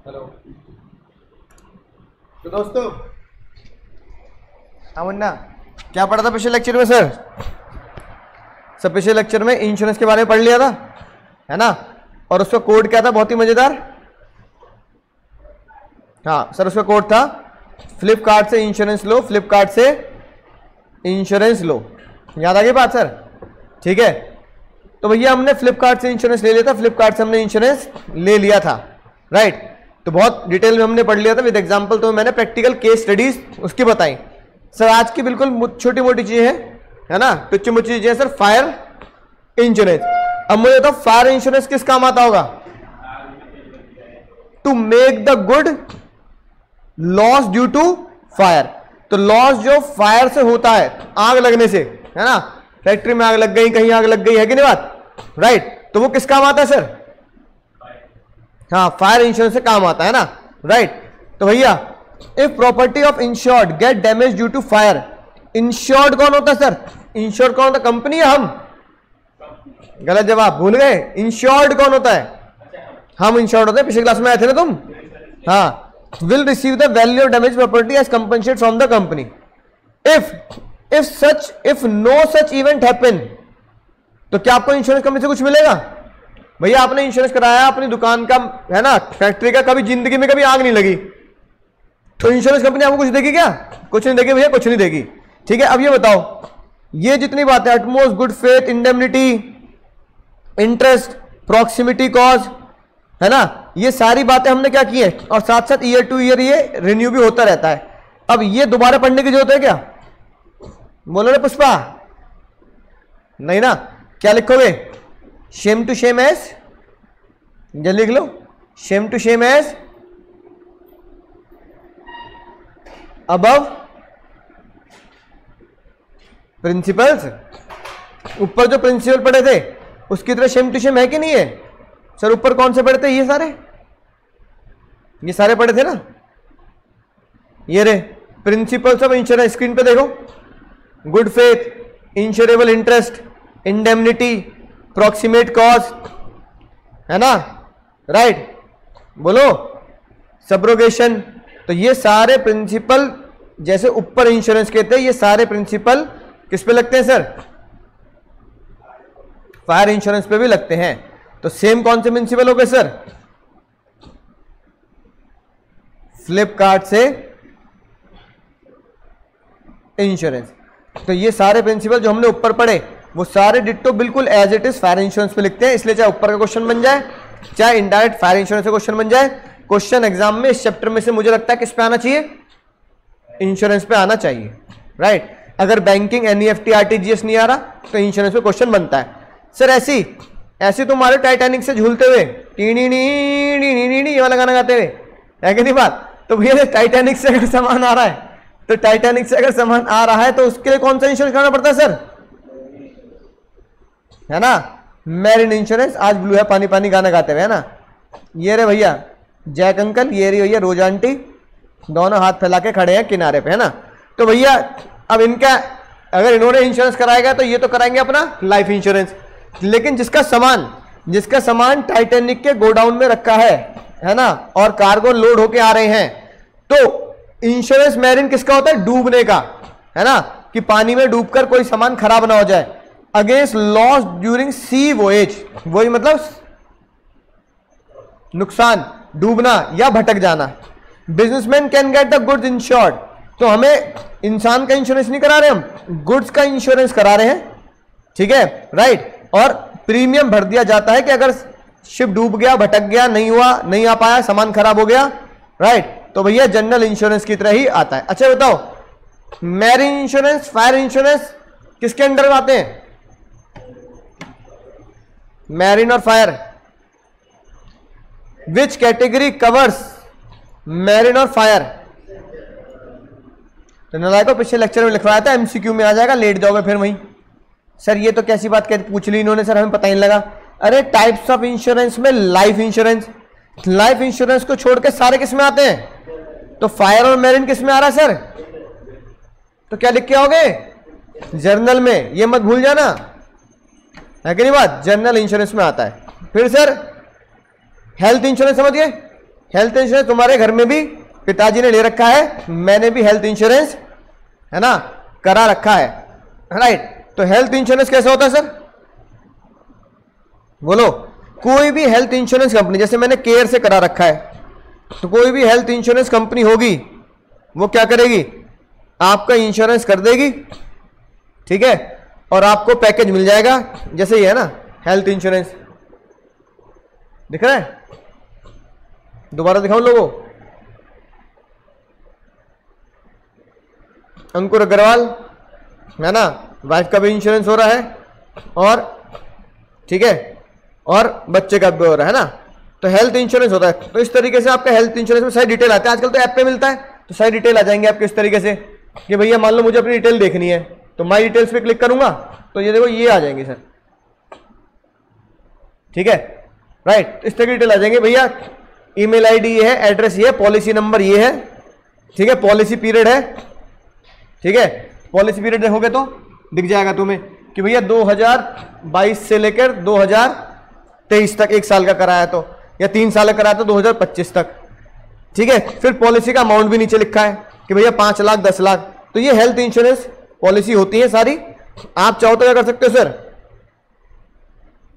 Hello. तो दोस्तों, हाँ मुन्ना, क्या पढ़ा था पिछले लेक्चर में सर? सब पिछले लेक्चर में इंश्योरेंस के बारे में पढ़ लिया था, है ना? और उसका कोड क्या था? बहुत ही मजेदार। हाँ सर, उसका कोड था फ्लिपकार्ट से इंश्योरेंस लो, फ्लिपकार्ट से इंश्योरेंस लो। याद आ गई बात सर? ठीक है, तो भैया हमने फ्लिपकार्ट से इंश्योरेंस ले लिया था, फ्लिपकार्ट से हमने इंश्योरेंस ले लिया था, राइट? तो बहुत डिटेल में हमने पढ़ लिया था विद एग्जांपल। तो मैंने प्रैक्टिकल केस स्टडीज उसकी बताई सर। आज की बिल्कुल छोटी मोटी चीजें है ना, टुच्ची मुच्ची चीजें सर। फायर इंश्योरेंस, अब मुझे तो फायर इंश्योरेंस किस काम आता होगा? To make the good loss due to fire. तो लॉस जो फायर से होता है, आग लगने से, है ना? फैक्ट्री में आग लग गई, कहीं आग लग गई, है कि नहीं बात, राइट? तो वो किस काम आता है सर? हाँ, फायर इंश्योरेंस से काम आता है ना, राइट? तो भैया if property of insured get damage due to fire, insured कौन होता है सर? इंश्योर्ड कौन होता है? कंपनी या हम? गलत जवाब, भूल गए। इंश्योर्ड कौन होता है? हम इंश्योर्ड होते हैं, पिछली क्लास में आए थे ना तुम। हाँ, will receive the value of damaged property as compensation from the company if no such event happen। तो क्या आपको इंश्योरेंस कंपनी से कुछ मिलेगा? भैया आपने इंश्योरेंस कराया अपनी दुकान का, है ना, फैक्ट्री का, कभी जिंदगी में कभी आग नहीं लगी, तो इंश्योरेंस कंपनी आपको कुछ देगी क्या? कुछ नहीं देगी भैया, कुछ नहीं देगी। ठीक है, अब ये बताओ, ये जितनी बातें, utmost good faith, indemnity, interest, proximity cause, है ना, ये सारी बातें हमने क्या की है, और साथ साथ ईयर टू ईयर ये रिन्यू भी होता रहता है। अब ये दोबारा पढ़ने की जरूरत है क्या? बोलो रे पुष्पा, नहीं ना? क्या लिखोगे? शेम टू शेम एज, जल्दी लिख लो, same to same as above principles. ऊपर जो प्रिंसिपल पढ़े थे उसकी तरह शेम टू शेम है कि नहीं है सर? ऊपर कौन से पढ़े थे? ये सारे पढ़े थे ना। ये रे प्रिंसिपल्स ऑफ इंश्योरेंस, स्क्रीन पे देखो। Good faith, insurable interest, indemnity, proximate cause, है ना, राइट? बोलो, सब्रोगेशन। तो ये सारे प्रिंसिपल, जैसे ऊपर इंश्योरेंस के थे, ये सारे प्रिंसिपल किस पे लगते हैं सर? फायर इंश्योरेंस पे भी लगते हैं। तो सेम कौन से प्रिंसिपल हो गए सर? फ्लिपकार्ट से इंश्योरेंस। तो ये सारे प्रिंसिपल जो हमने ऊपर पढ़े, वो सारे डिट्टो बिल्कुल as it is fire insurance पे लिखते हैं। इसलिए चाहे ऊपर का क्वेश्चन बन जाए, चाहे इनडायरेक्ट फायर इंश्योरेंस का क्वेश्चन बन जाए, क्वेश्चन एग्जाम में इस चैप्टर में से मुझे लगता है किस पे आना चाहिए? इंश्योरेंस पे आना चाहिए, राइट? अगर बैंकिंग, एनईएफटी, आरटीजीएस नहीं आ रहा तो इंश्योरेंस पे क्वेश्चन बनता है सर। ऐसी तुम्हारे टाइटैनिक से झूलते हुए टी ये वाला गाना गाते हुए, है कि नहीं बात? तो भैया टाइटैनिक से अगर सामान आ रहा है, तो टाइटैनिक से अगर सामान आ रहा है तो उसके लिए कौन सा इंश्योरेंस करना पड़ता है सर? है ना, मैरिन इंश्योरेंस। आज ब्लू है पानी पानी गाना गाते हुए, है ना? ये रे भैया जैक अंकल, ये रही भैया रोज आंटी, दोनों हाथ फैला के खड़े हैं किनारे पे, है ना? तो भैया अब इनका, अगर इन्होंने इंश्योरेंस कराएगा तो ये तो कराएंगे अपना लाइफ इंश्योरेंस। लेकिन जिसका सामान टाइटैनिक के गोडाउन में रखा है ना, और कार्गो लोड होके आ रहे हैं, तो इंश्योरेंस मैरिन किसका होता है? डूबने का, है ना, कि पानी में डूबकर कोई सामान खराब ना हो जाए। अगेंस्ट लॉस ड्यूरिंग सी वोएज, वही मतलब नुकसान, डूबना या भटक जाना। Businessman can get the goods insured. तो हमें इंसान का इंश्योरेंस नहीं करा रहे, हम गुड्स का इंश्योरेंस करा रहे हैं, ठीक है, राइट? और प्रीमियम भर दिया जाता है कि अगर शिप डूब गया, भटक गया, नहीं आ पाया, सामान खराब हो गया, राइट? तो भैया जनरल इंश्योरेंस की तरह ही आता है। अच्छा बताओ, मैरिन इंश्योरेंस, फायर इंश्योरेंस किसके अंडर में आते हैं? मैरिन और fire. Which category covers marine और फायर? तो नालायकों, पिछले लेक्चर में लिखवाया था, एमसीक्यू में आ जाएगा, लेट जाओगे फिर वहीं। सर ये तो कैसी बात कहते, पूछ ली इन्होंने सर, हमें पता ही नहीं लगा। अरे टाइप्स ऑफ इंश्योरेंस में लाइफ इंश्योरेंस को छोड़ के सारे किस में आते हैं? तो फायर और मैरिन किस में आ रहा है सर? तो क्या लिख के आओगे? जर्नल में, ये मत भूल जाना, है कि नहीं बात? जनरल इंश्योरेंस में आता है। फिर सर हेल्थ इंश्योरेंस समझ गए? हेल्थ इंश्योरेंस तुम्हारे घर में भी पिताजी ने ले रखा है, मैंने भी हेल्थ इंश्योरेंस है ना करा रखा है, राइट। तो हेल्थ इंश्योरेंस कैसे होता है सर? बोलो। कोई भी हेल्थ इंश्योरेंस कंपनी, जैसे मैंने केयर से करा रखा है, तो कोई भी हेल्थ इंश्योरेंस कंपनी होगी वो क्या करेगी? आपका इंश्योरेंस कर देगी, ठीक है, और आपको पैकेज मिल जाएगा। जैसे ये है ना हेल्थ इंश्योरेंस, दिख रहा है? दोबारा दिखाऊं लोगों? अंकुर अग्रवाल है ना, वाइफ का भी इंश्योरेंस हो रहा है, और ठीक है, और बच्चे का भी हो रहा है ना। तो हेल्थ इंश्योरेंस होता है। तो इस तरीके से आपका हेल्थ इंश्योरेंस में सारी डिटेल आती है। आजकल तो ऐप पे मिलता है, तो सारी डिटेल आ जाएंगे आपके इस तरीके से कि भैया मान लो मुझे अपनी डिटेल देखनी है, तो माई डिटेल्स पे क्लिक करूंगा तो ये देखो ये आ जाएंगे सर, ठीक है, राइट। इस तरह की डिटेल आ जाएंगे भैया, ईमेल आईडी ये है, एड्रेस ये है, पॉलिसी नंबर ये है, ठीक है, पॉलिसी पीरियड है, ठीक है, पॉलिसी पीरियड देखोगे तो दिख जाएगा तुम्हें कि भैया 2022 से लेकर 2023 तक 1 साल का कराया तो, या 3 साल का कराया तो 2025 तक, ठीक है। फिर पॉलिसी का अमाउंट भी नीचे लिखा है कि भैया 5 लाख 10 लाख। तो ये हेल्थ इंश्योरेंस पॉलिसी होती है सारी। आप चाहो तो क्या कर सकते हो सर,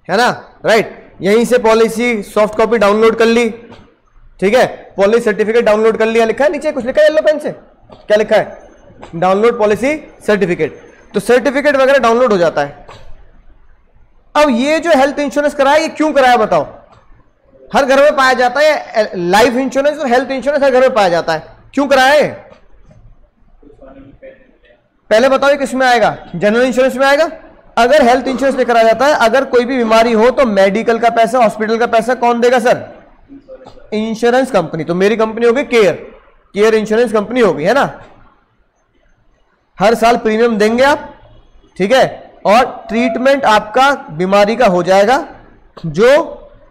है ना, राइट। यहीं से पॉलिसी सॉफ्ट कॉपी डाउनलोड कर ली, ठीक है, पॉलिसी सर्टिफिकेट डाउनलोड कर लिया, लिखा है नीचे कुछ लिखा है येलो पेन से, क्या लिखा है? Download policy certificate. तो सर्टिफिकेट वगैरह डाउनलोड हो जाता है। अब ये जो हेल्थ इंश्योरेंस कराया, ये क्यों कराया बताओ? हर घर में पाया जाता है लाइफ इंश्योरेंस और हेल्थ इंश्योरेंस, हर घर में पाया जाता है। क्यों कराया है? पहले बताओ ये किस में आएगा? जनरल इंश्योरेंस में आएगा। अगर हेल्थ इंश्योरेंस में कराया जाता है, अगर कोई भी बीमारी हो तो मेडिकल का पैसा, हॉस्पिटल का पैसा कौन देगा सर? Insurance company. तो मेरी कंपनी होगी केयर इंश्योरेंस कंपनी होगी, है ना। हर साल प्रीमियम देंगे आप, ठीक है, और ट्रीटमेंट आपका बीमारी का हो जाएगा, जो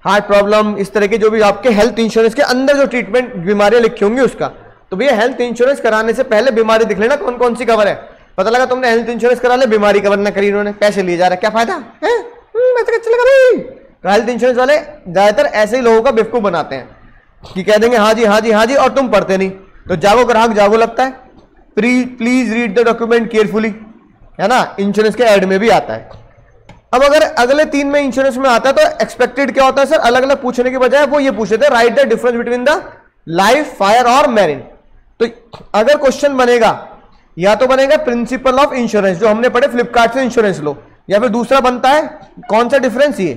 हार्ट प्रॉब्लम, इस तरह के जो भी आपके हेल्थ इंश्योरेंस के अंदर जो ट्रीटमेंट बीमारियां लिखी होंगी उसका। तो भैया हेल्थ इंश्योरेंस कराने से पहले बीमारी दिख लेना कौन कौन सी कवर है। पता लगा तुमने हेल्थ इंश्योरेंस करा ले, बीमारी कवर ना करी, उन्होंने पैसे लिए जा रहा है, क्या फायदा है? तो हेल्थ इंश्योरेंस वाले ज्यादातर ऐसे ही लोगों का बेवकूफ बनाते हैं कि कह देंगे हाँ जी हाँ जी हाँ जी, और तुम पढ़ते नहीं। तो जागो ग्राहक जागो लगता है। Please read the document carefully, है ना, इंश्योरेंस के ऐड में भी आता है। अब अगर अगले 3 में इंश्योरेंस में आता है तो एक्सपेक्टेड क्या होता है सर? अलग अलग पूछने के बजाय वो ये पूछते थे right the difference between the life, fire और मैरिन। तो अगर क्वेश्चन बनेगा, या तो बनेगा प्रिंसिपल ऑफ इंश्योरेंस जो हमने पढ़े फ्लिपकार्ट से इंश्योरेंस लो, या फिर दूसरा बनता है कौन सा डिफरेंस ये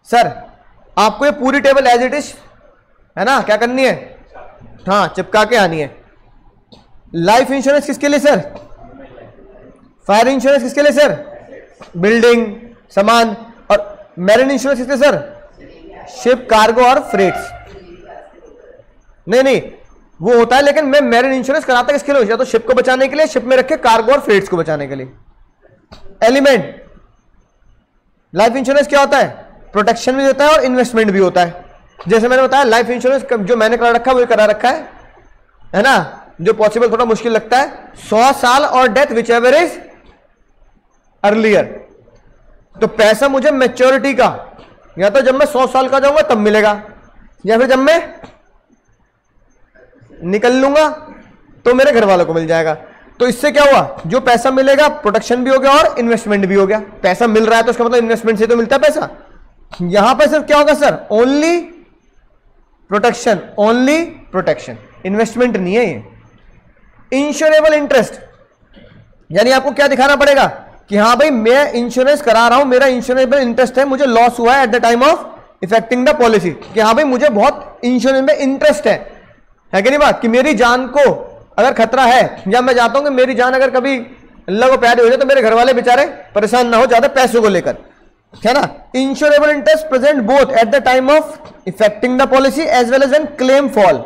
सर? आपको ये पूरी टेबल एज इट इज, है ना, क्या करनी है? हाँ, चिपका के आनी है। लाइफ इंश्योरेंस किसके लिए सर? फायर इंश्योरेंस किसके लिए सर? बिल्डिंग, सामान। और मैरिन इंश्योरेंस किसके सर? शिप, कार्गो और फ्रेट्स। नहीं वो होता है, लेकिन मैं मैरिन इंश्योरेंस कराता किसके लिए? या तो शिप को बचाने के लिए, शिप में रखे कार्गो और फ्रेट्स को बचाने के लिए। एलिमेंट। लाइफ इंश्योरेंस क्या होता है? प्रोटेक्शन भी देता है और इन्वेस्टमेंट भी होता है। जैसे मैंने बताया लाइफ इंश्योरेंस जो मैंने करा रखा है वो करा रखा है ना, जो पॉसिबल थोड़ा मुश्किल लगता है, 100 साल और death which ever is earlier. तो पैसा मुझे मैच्योरिटी का, या तो जब मैं 100 साल का जाऊंगा तब मिलेगा, या फिर जब मैं निकल लूंगा तो मेरे घर वालों को मिल जाएगा। तो इससे क्या हुआ? जो पैसा मिलेगा प्रोटेक्शन भी हो गया और इन्वेस्टमेंट भी हो गया। पैसा मिल रहा है तो उसका मतलब इन्वेस्टमेंट से तो मिलता है पैसा। यहां पर सिर्फ क्या होगा sir? Only protection, only protection, investment नहीं है ये। इंश्योरेबल इंटरेस्ट, यानी आपको क्या दिखाना पड़ेगा कि हाँ भाई मैं इंश्योरेंस करा रहा हूं, मेरा इंश्योरेबल इंटरेस्ट है, मुझे लॉस हुआ है at the time of effecting the policy, कि हाँ भाई मुझे बहुत इंश्योरेंस में इंटरेस्ट है कि नहीं बात, कि मेरी जान को अगर खतरा है, या मैं चाहता हूं कि मेरी जान अगर कभी अल्लाह को प्यारी हो जाए तो मेरे घर वाले बेचारे परेशान ना हो ज्यादा पैसों को लेकर, है ना। Insurable interest present both at the time of effecting the policy as well as an claim fall,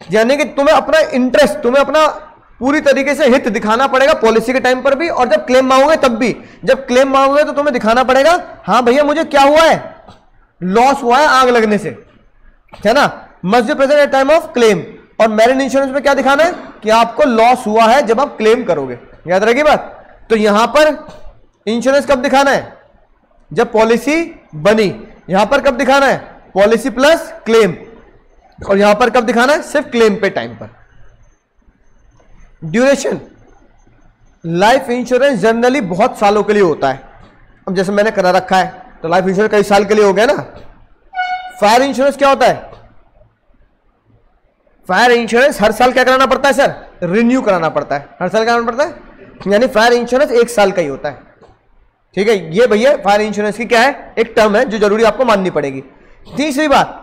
यानी कि तुम्हें अपना इंटरेस्ट, तुम्हें अपना पूरी तरीके से हित दिखाना पड़ेगा पॉलिसी के टाइम पर भी, और जब क्लेम मांगोगे तब भी। जब क्लेम मांगोगे तो तुम्हें दिखाना पड़ेगा हाँ भैया मुझे क्या हुआ है, लॉस हुआ है आग लगने से, है ना, must be present at time of claim. और मैरिन इंश्योरेंस में क्या दिखाना है कि आपको लॉस हुआ है जब आप क्लेम करोगे, याद रहेगी बात। तो यहां पर इंश्योरेंस कब दिखाना है? जब पॉलिसी बनी। यहां पर कब दिखाना है? पॉलिसी प्लस क्लेम, और यहां पर कब दिखाना है? सिर्फ क्लेम पे टाइम पर। ड्यूरेशन, लाइफ इंश्योरेंस जनरली बहुत सालों के लिए होता है। अब जैसे मैंने करा रखा है तो लाइफ इंश्योरेंस कई साल के लिए हो गया ना। फायर इंश्योरेंस क्या होता है? फायर इंश्योरेंस हर साल क्या कराना पड़ता है सर? रिन्यू कराना पड़ता है। हर साल कराना पड़ता है, यानी फायर इंश्योरेंस 1 साल का ही होता है। ठीक है, ये भैया फायर इंश्योरेंस की क्या है? एक टर्म है जो जरूरी आपको माननी पड़ेगी। तीसरी बात,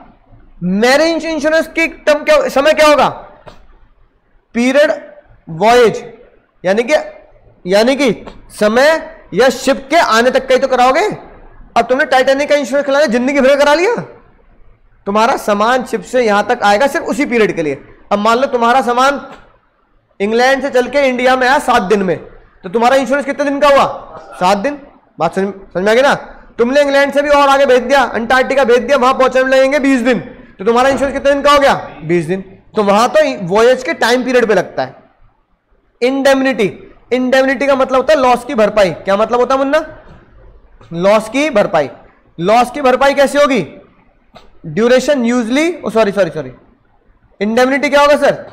मैरिज इंश्योरेंस की टर्म क्या, समय क्या होगा? पीरियड वॉयज, यानी कि समय या शिप के आने तक का ही तो कराओगे। अब तुमने टाइटैनिक का इंश्योरेंस कराया, जिंदगी भर करा लिया, तुम्हारा सामान शिप से यहां तक आएगा सिर्फ उसी पीरियड के लिए। अब मान लो तुम्हारा सामान इंग्लैंड से चल के इंडिया में आया 7 दिन में, तो तुम्हारा इंश्योरेंस कितने दिन का हुआ? 7 दिन। बात समझ में आ गई ना? तुमने इंग्लैंड से भी और आगे भेज दिया, अंटार्कटिका भेज दिया, वहां पहुंचने में लगेंगे 20 दिन, तो तुम्हारा इंश्योरेंस कितने दिन का हो गया? 20 दिन। तो वहां तो वॉयज के टाइम पीरियड पे लगता है। इंडेमनिटी, इंडेमनिटी का मतलब होता है लॉस की भरपाई। क्या मतलब होता है मुन्ना? लॉस की भरपाई। लॉस की भरपाई कैसे होगी? ड्यूरेशन यूजली, सॉरी, इंडेमनिटी क्या होगा sir?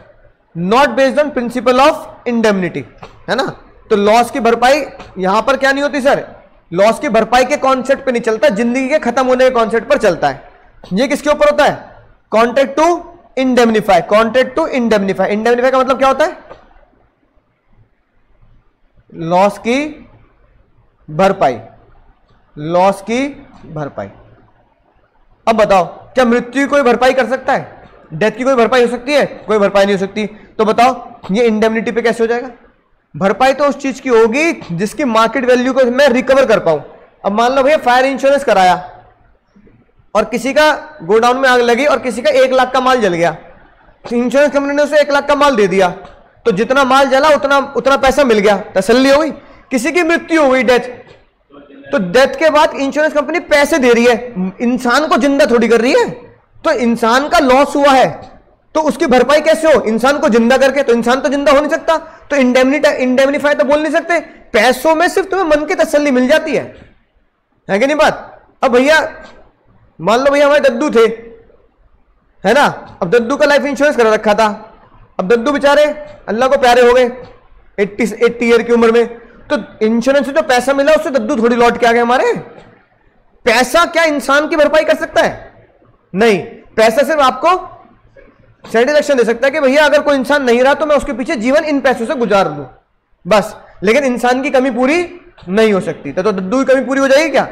Not based on principle of indemnity, है ना? तो लॉस की भरपाई यहां पर क्या नहीं होती सर? लॉस की भरपाई के कॉन्सेप्ट पे नहीं चलता, जिंदगी के खत्म होने के कॉन्सेप्ट पर चलता है। ये किसके ऊपर होता है? Contract to indemnify. Contract to indemnify, indemnify का मतलब क्या होता है? लॉस की भरपाई, लॉस की भरपाई। अब बताओ, क्या मृत्यु की कोई भरपाई कर सकता है? डेथ की कोई भरपाई हो सकती है? कोई भरपाई नहीं हो सकती। तो बताओ ये इंडेमनिटी पे कैसे हो जाएगा? भरपाई तो उस चीज की होगी जिसकी मार्केट वैल्यू को मैं रिकवर कर पाऊं। अब मान लो भैया फायर इंश्योरेंस कराया और किसी का गोडाउन में आग लगी और किसी का 1 लाख का माल जल गया, इंश्योरेंस कंपनी ने उसे 1 लाख का माल दे दिया, तो जितना माल जला उतना पैसा मिल गया, तसल्ली हो गई। किसी की मृत्यु हो गई, डेथ, तो डेथ के बाद इंश्योरेंस कंपनी पैसे दे रही है, इंसान को जिंदा थोड़ी कर रही है। तो इंसान का लॉस हुआ है तो उसकी भरपाई कैसे हो? इंसान को जिंदा करके। तो इंसान तो जिंदा हो नहीं सकता, तो इंडेमनिफाई तो बोल नहीं सकते। पैसों में सिर्फ तुम्हें मन की तसल्ली मिल जाती है कि नहीं बात? अब भैया मान लो भैया हमारे दद्दू थे, है ना? अब दद्दू का लाइफ इंश्योरेंस करा रखा था। अब दद्दू बेचारे अल्लाह को प्यारे हो गए 80 ईयर की उम्र में, तो इंश्योरेंस से जो पैसा मिला उससे दद्दू थोड़ी लौट के आ गए हमारे। पैसा क्या इंसान की भरपाई कर सकता है? नहीं, पैसा सिर्फ आपको सेटिस्फेक्शन दे सकता है कि भैया अगर कोई इंसान नहीं रहा तो मैं उसके पीछे जीवन इन पैसों से गुजार लूं, बस। लेकिन इंसान की कमी पूरी नहीं हो सकती। तो दद्दू की कमी पूरी हो जाएगी क्या?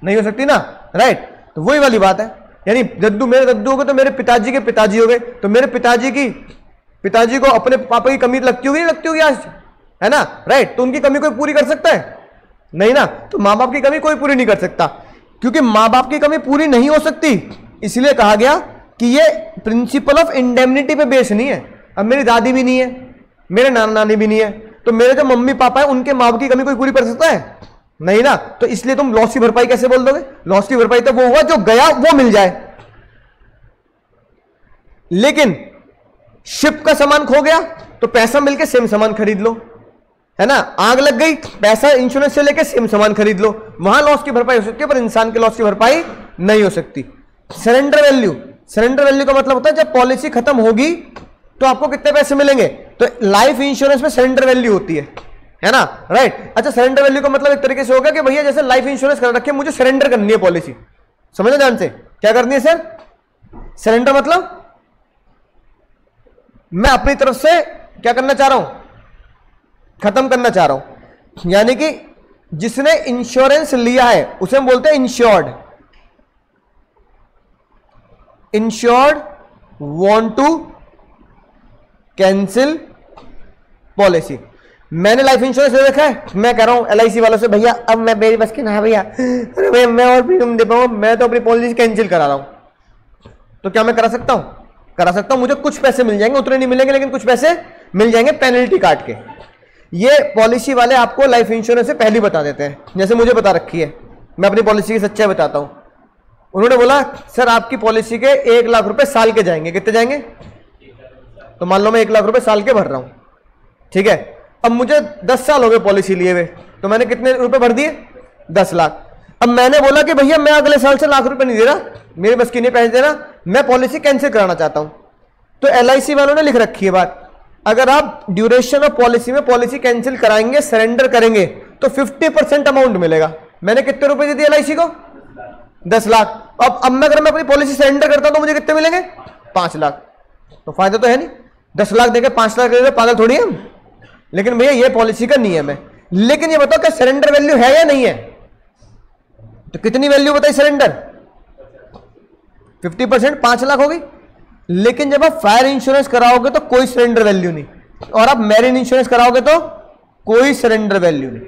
नहीं हो सकती ना, राइट? तो वही वाली बात है, यानी मेरे दद्दू हो गए तो मेरे पिताजी के पिताजी हो गए, तो मेरे पिताजी को अपने पापा की कमी लगती होगी, नहीं लगती होगी आज, है ना? राइट? तो उनकी कमी कोई पूरी कर सकता है? नहीं ना। तो माँ बाप की कमी कोई पूरी नहीं कर सकता, क्योंकि माँ बाप की कमी पूरी नहीं हो सकती, इसलिए कहा गया कि ये प्रिंसिपल ऑफ इंडेमनिटी पे बेस नहीं है। अब मेरी दादी भी नहीं है, मेरे नाना नानी भी नहीं है, तो मेरे जो मम्मी पापा है उनके माँ बाप की कमी कोई पूरी कर सकता है? नहीं ना। तो इसलिए तुम लॉस की भरपाई कैसे बोल दोगे? लॉस की भरपाई तो वो हुआ जो गया वो मिल जाए। लेकिन शिप का सामान खो गया तो पैसा मिलके सेम सामान खरीद लो, है ना? आग लग गई, पैसा इंश्योरेंस से लेके सेम सामान खरीद लो, वहां लॉस की भरपाई हो सकती है, पर इंसान के लॉस की भरपाई नहीं हो सकती। सरेंडर वैल्यू, सरेंडर वैल्यू का मतलब होता है जब पॉलिसी खत्म होगी तो आपको कितने पैसे मिलेंगे। तो लाइफ इंश्योरेंस में सरेंडर वैल्यू होती है ना? राइट? अच्छा, सरेंडर वैल्यू का मतलब एक तरीके से होगा कि भैया जैसे लाइफ इंश्योरेंस कर रखे, मुझे सरेंडर करनी है पॉलिसी, समझो ध्यान से, क्या करनी है सर? सरेंडर मतलब मैं अपनी तरफ से क्या करना चाह रहा हूं? खत्म करना चाह रहा हूं। यानी कि जिसने इंश्योरेंस लिया है उसे हम बोलते हैं insured. Insured want to cancel policy. मैंने लाइफ इंश्योरेंस ले रखा है, मैं कह रहा हूं LIC वालों से, भैया अब मैं मेरी बस की ना भैया, अरे भैया मैं और प्रीमियम दे पाऊंगा, मैं तो अपनी पॉलिसी कैंसिल करा रहा हूं। तो क्या मैं करा सकता हूं? करा सकता हूं। मुझे कुछ पैसे मिल जाएंगे, उतने नहीं मिलेंगे लेकिन कुछ पैसे मिल जाएंगे पेनल्टी काट के। ये पॉलिसी वाले आपको लाइफ इंश्योरेंस से पहले बता देते हैं, जैसे मुझे बता रखी है। मैं अपनी पॉलिसी की सच्चाई बताता हूं। उन्होंने बोला सर आपकी पॉलिसी के 1 लाख रुपए साल के जाएंगे। कितने जाएंगे? तो मान लो मैं 1 लाख रुपए साल के भर रहा हूं, ठीक है? अब मुझे 10 साल हो गए पॉलिसी लिए हुए, तो मैंने कितने रुपए भर दिए? 10 लाख। अब मैंने बोला कि भैया मैं अगले साल से लाख रुपए नहीं दे रहा, मेरे बस की नहीं पैसे देना, मैं पॉलिसी कैंसिल कराना चाहता हूं। तो LIC वालों ने लिख रखी है बात, अगर आप ड्यूरेशन ऑफ पॉलिसी में पॉलिसी कैंसिल कराएंगे, सरेंडर करेंगे, तो 50% अमाउंट मिलेगा। मैंने कितने रुपए दे दिए LIC को? 10 लाख। अब मैं अगर मैं अपनी पॉलिसी सरेंडर करता हूं तो मुझे कितने मिलेंगे? 5 लाख। तो फायदा तो है नहीं, 10 लाख देके 5 लाख दे, पागल थोड़ी है। लेकिन भैया ये पॉलिसी का नियम है। लेकिन ये बताओ क्या सरेंडर वैल्यू है या नहीं है? तो कितनी वैल्यू बताइए सरेंडर? 50%, 5 लाख हो गई। लेकिन जब आप फायर इंश्योरेंस कराओगे तो कोई सरेंडर वैल्यू नहीं, और आप मैरिन इंश्योरेंस कराओगे तो कोई सरेंडर वैल्यू नहीं।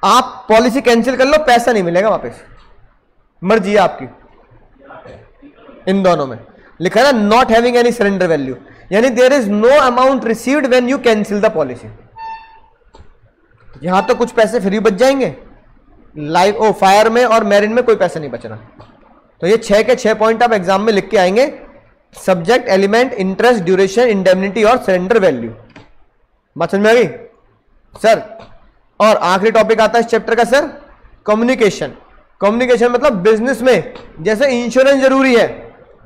आप पॉलिसी कैंसिल कर लो, पैसा नहीं मिलेगा वापस, मर्जी है आपकी। इन दोनों में लिखा है ना, not having any surrender value, यानी there is no amount received when you cancel the policy. यहां तो कुछ पैसे फ्री बच जाएंगे, लाइफ फायर में और मैरिन में कोई पैसा नहीं बचना। तो ये 6 के 6 पॉइंट आप एग्जाम में लिख के आएंगे, subject, element, interest, duration, indemnity और सरेंडर वैल्यू। बात समझ में आ गई सर? और आखिरी टॉपिक आता है इस चैप्टर का सर, कम्युनिकेशन। कम्युनिकेशन मतलब बिजनेस में जैसे इंश्योरेंस जरूरी है,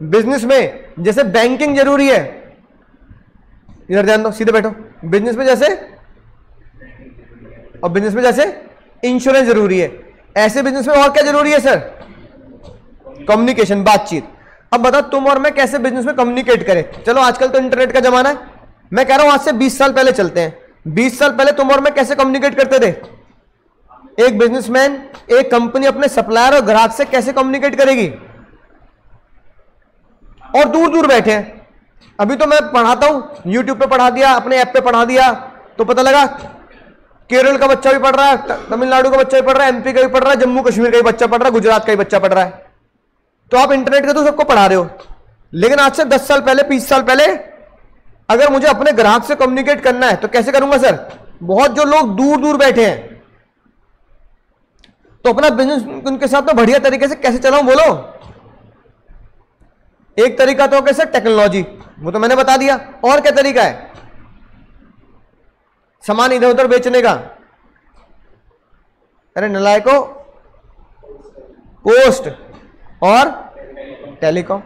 बिजनेस में जैसे बैंकिंग जरूरी है, इधर ध्यान दो, सीधे बैठो, बिजनेस में जैसे, और बिजनेस में जैसे इंश्योरेंस जरूरी है, ऐसे बिजनेस में और क्या जरूरी है सर? कम्युनिकेशन, बातचीत। अब बताओ तुम और मैं कैसे बिजनेस में कम्युनिकेट करें? चलो आजकल तो इंटरनेट का जमाना है, मैं कह रहा हूं आज से 20 साल पहले चलते हैं। 20 साल पहले तुम और मैं कैसे कम्युनिकेट करते थे? एक बिजनेसमैन, एक कंपनी अपने सप्लायर और ग्राहक से कैसे कम्युनिकेट करेगी? और दूर दूर बैठे हैं। अभी तो मैं पढ़ाता हूं, यूट्यूब पे पढ़ा दिया, अपने ऐप पे पढ़ा दिया, तो पता लगा केरल का बच्चा भी पढ़ रहा है, तमिलनाडु का बच्चा भी पढ़ रहा है, MP का भी पढ़ रहा है, जम्मू कश्मीर का भी बच्चा पढ़ रहा है, गुजरात का भी बच्चा पढ़ रहा है। तो आप इंटरनेट के थ्रू सबको पढ़ा रहे हो। लेकिन आज से 10 साल पहले, 20 साल पहले अगर मुझे अपने ग्राहक से कम्युनिकेट करना है तो कैसे करूंगा सर? बहुत जो लोग दूर दूर बैठे हैं, तो अपना बिजनेस उनके साथ तो बढ़िया तरीके से कैसे चलाऊं बोलो? एक तरीका तो कैसे, टेक्नोलॉजी, वो तो मैंने बता दिया। और क्या तरीका है? सामान इधर उधर बेचने का, अरे नलायको, पोस्ट और टेलीकॉम।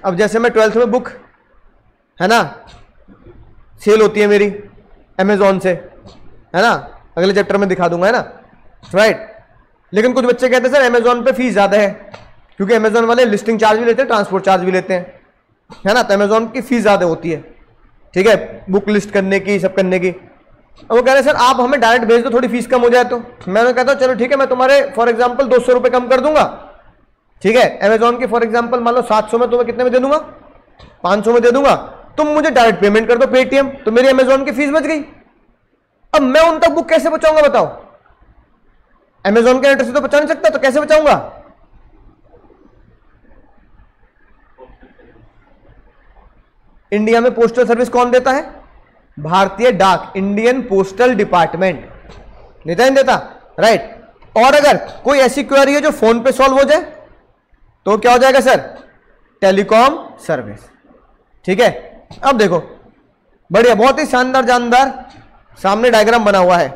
अब जैसे मैं 12th में बुक है ना सेल होती है मेरी अमेजॉन से, है ना, अगले चैप्टर में दिखा दूंगा, है ना, राइट। लेकिन कुछ बच्चे कहते हैं सर अमेजॉन पे फीस ज्यादा है, क्योंकि अमेजॉन वाले लिस्टिंग चार्ज भी लेते हैं, ट्रांसपोर्ट चार्ज भी लेते हैं, है ना, तो अमेजॉन की फीस ज्यादा होती है, ठीक है, बुक लिस्ट करने की, सब करने की। वो कह रहे सर आप हमें डायरेक्ट भेज दो, थोड़ी फीस कम हो जाए। तो मैंने कहता चलो ठीक है, मैं तुम्हारे फॉर एग्जांपल 200 रुपए कम कर दूंगा, ठीक है। अमेजॉन की फॉर एग्जांपल मान लो 700 में, तुम्हें कितने में दे दूंगा? 500 में दे दूंगा। तुम मुझे डायरेक्ट पेमेंट कर दो पेटीएम, तो मेरी अमेजॉन की फीस बच गई। अब मैं उन तक बुक कैसे पहुंचाऊंगा बताओ? अमेजॉन के एड्रेस से तो पहुंचा नहीं सकता, तो कैसे बचाऊंगा? इंडिया में पोस्टल सर्विस कौन देता है? भारतीय डाक, इंडियन पोस्टल डिपार्टमेंट देता है, नहीं देता, राइट। और अगर कोई ऐसी क्वेरी है जो फोन पे सॉल्व हो जाए तो क्या हो जाएगा सर? टेलीकॉम सर्विस, ठीक है। अब देखो बढ़िया, बहुत ही शानदार जानदार सामने डायग्राम बना हुआ है।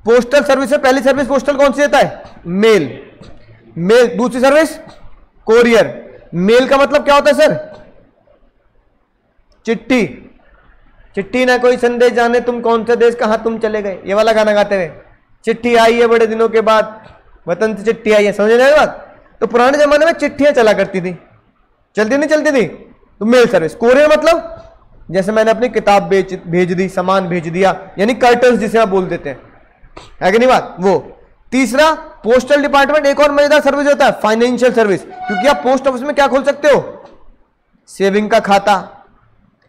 पोस्टल सर्विस में पहली सर्विस पोस्टल कौन सी देता है? मेल। मेल। दूसरी सर्विस कोरियर। मेल का मतलब क्या होता है सर? चिट्ठी। चिट्ठी ना कोई संदेश जाने तुम कौन से देश, कहां तुम चले गए, ये वाला गाना गाते हुए। चिट्ठी आई है बड़े दिनों के बाद, वतन से चिट्ठी आई है, समझ रहे बात? तो पुराने जमाने में चिट्ठियां चला करती थी, चलती नहीं चलती थी? तो मेल सर्विस। कोरियर मतलब जैसे मैंने अपनी किताब भेज दी, सामान भेज दिया, यानी कर्टन्स जिसे आप बोल देते हैं, है कि नहीं बात? वो। तीसरा पोस्टल डिपार्टमेंट, एक और मजेदार सर्विस होता है, फाइनेंशियल सर्विस, क्योंकि आप पोस्ट ऑफिस में क्या खोल सकते हो? सेविंग का खाता।